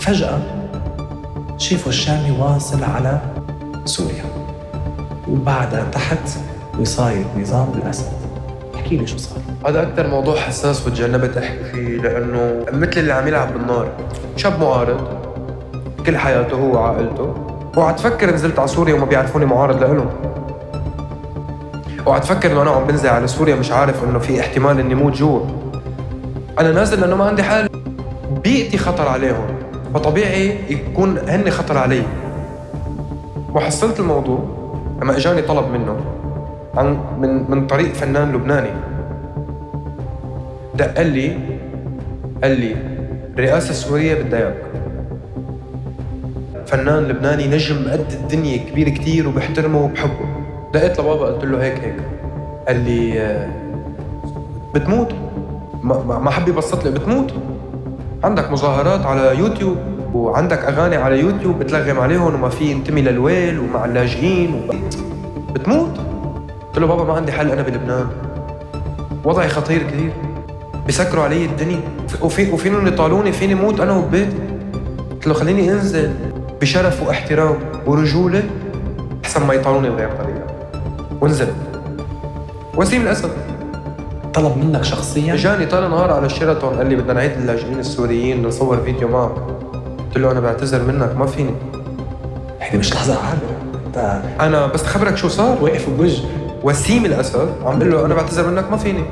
فجأة شيفوا الشامي واصل على سوريا، وبعدها تحت وصاية نظام الأسد. احكي لي شو صار. هذا أكثر موضوع حساس وتجنبت أحكي فيه، لأنه مثل اللي عم يلعب بالنار. شاب معارض كل حياته هو وعائلته، وعتفكر نزلت على سوريا وما بيعرفوني معارض لإلهم، وعتفكر إنه أنا عم بنزل على سوريا مش عارف إنه في احتمال إني موت جوا. أنا نازل لأنه ما عندي حال، بيئتي خطر عليهم، فطبيعي يكون هن خطر علي. وحصلت الموضوع لما إجاني طلب منه من طريق فنان لبناني، دق قال لي الرئاسة السورية بدها إياك. فنان لبناني نجم قد الدنيا، كبير كتير وبحترمه وبحبه. دقيت لبابا قلت له هيك. قال لي بتموت. ما حب يبسط لي، بتموت. عندك مظاهرات على يوتيوب وعندك أغاني على يوتيوب بتلغم عليهم وما في انتمي للويل ومع اللاجئين بتموت. قلت له بابا ما عندي حل، أنا بلبنان وضعي خطير كتير، بيسكروا علي الدنيا وفينهم يطالوني، فيني موت أنا وبيتي. قلت له خليني أنزل بشرف واحترام ورجولة أحسن ما يطالوني بغير طريقة. ونزل. وسيم الأسد طلب منك شخصيا؟ اجاني طال نهار على الشيراتون، قال لي بدنا نعيد اللاجئين السوريين نصور فيديو معك. قلت له أنا بعتذر منك، ما فيني. هيدي مش لحظة عابرة، أنا بس خبرك شو صار. واقف بوجه وسيم الأسد عم بقول له أنا بعتذر منك، ما فيني.